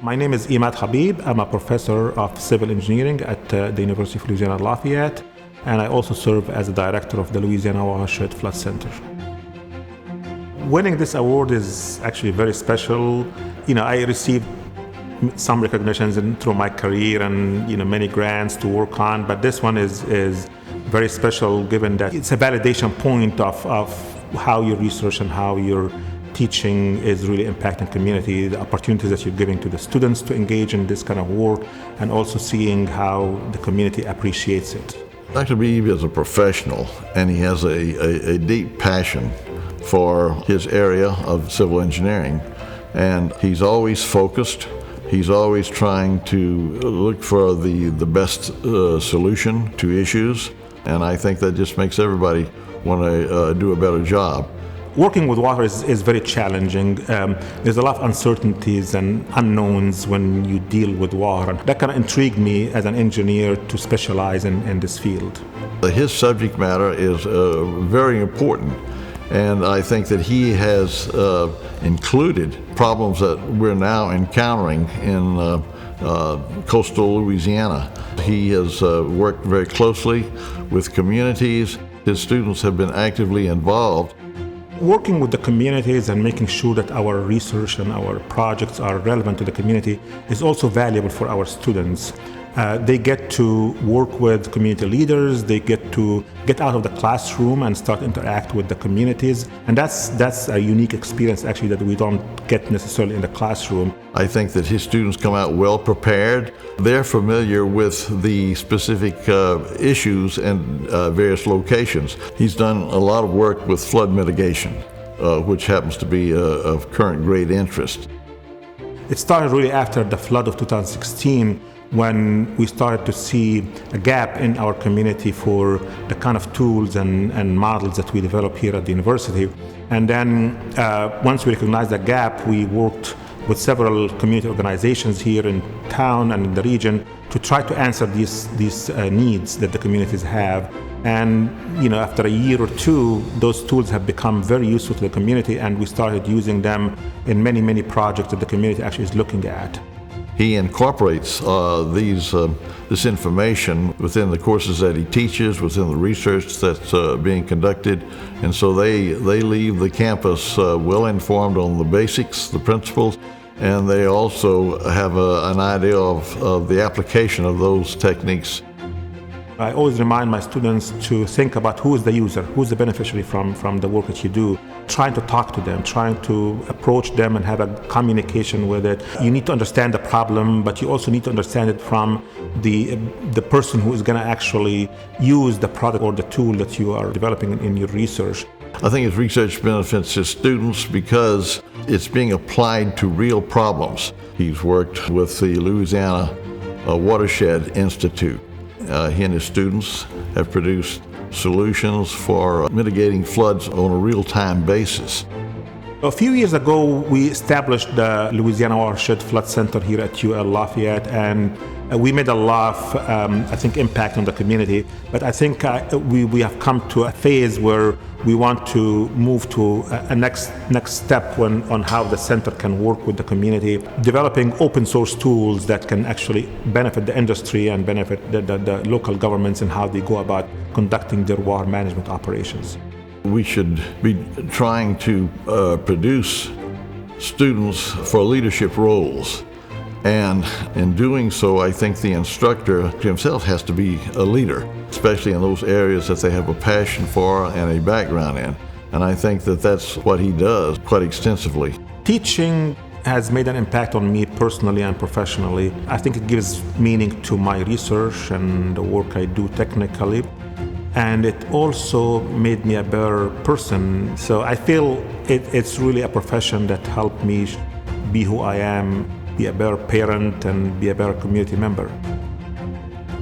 My name is Emad Habib. I'm a professor of civil engineering at the University of Louisiana Lafayette, and I also serve as the director of the Louisiana Watershed Flood Center. Winning this award is actually very special. I received some recognitions through my career and many grants to work on, but this one is very special given that it's a validation point of how your research and how your teaching is really impacting community, the opportunities that you're giving to the students to engage in this kind of work, and also seeing how the community appreciates it. Dr. Habib is a professional, and he has a deep passion for his area of civil engineering, and he's always focused. He's always trying to look for the best solution to issues, and I think that just makes everybody want to do a better job. Working with water is very challenging. There's a lot of uncertainties and unknowns when you deal with water. That kind of intrigued me as an engineer to specialize in this field. His subject matter is very important, and I think that he has included problems that we're now encountering in coastal Louisiana. He has worked very closely with communities. His students have been actively involved. Working with the communities and making sure that our research and our projects are relevant to the community is also valuable for our students. They get to work with community leaders, they get to get out of the classroom and start interact with the communities, and that's a unique experience actually that we don't get necessarily in the classroom. I think that his students come out well prepared. They're familiar with the specific issues and various locations. He's done a lot of work with flood mitigation, which happens to be of current great interest. It started really after the flood of 2016, when we started to see a gap in our community for the kind of tools and models that we develop here at the university. And then once we recognized that gap, we worked with several community organizations here in town and in the region to try to answer these needs that the communities have. And after a year or two, those tools have become very useful to the community, and we started using them in many projects that the community actually is looking at. He incorporates this information within the courses that he teaches, within the research that's being conducted, and so they leave the campus well informed on the basics, the principles, and they also have an idea of the application of those techniques. I always remind my students to think about who is the user, who is the beneficiary from the work that you do, trying to talk to them, trying to approach them and have a communication with it. You need to understand the problem, but you also need to understand it from the person who is going to actually use the product or the tool that you are developing in your research. I think his research benefits his students because it's being applied to real problems. He's worked with the Louisiana Watershed Institute. He and his students have produced solutions for mitigating floods on a real-time basis. A few years ago, we established the Louisiana Watershed Flood Center here at UL Lafayette, and we made a lot of, impact on the community. But I think we have come to a phase where we want to move to a next step on how the center can work with the community, developing open source tools that can actually benefit the industry and benefit the local governments in how they go about conducting their water management operations. We should be trying to produce students for leadership roles. And in doing so, I think the instructor himself has to be a leader, especially in those areas that they have a passion for and a background in. And I think that that's what he does quite extensively. Teaching has made an impact on me personally and professionally. I think it gives meaning to my research and the work I do technically. And it also made me a better person. So I feel it's really a profession that helped me be who I am, be a better parent, and be a better community member.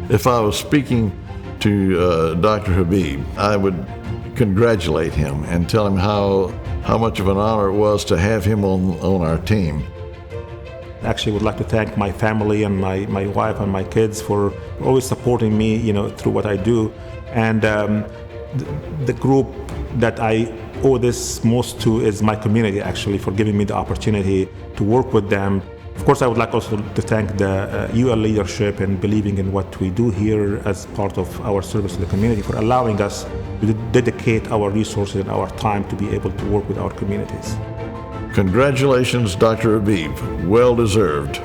If I was speaking to Dr. Habib, I would congratulate him and tell him how much of an honor it was to have him on our team. Actually, would like to thank my family and my wife and my kids for always supporting me, through what I do. And the group that I owe this most to is my community, actually, for giving me the opportunity to work with them Of course, I would like also to thank the UL leadership in believing in what we do here as part of our service to the community, for allowing us to dedicate our resources and our time to be able to work with our communities. Congratulations, Dr. Habib. Well deserved.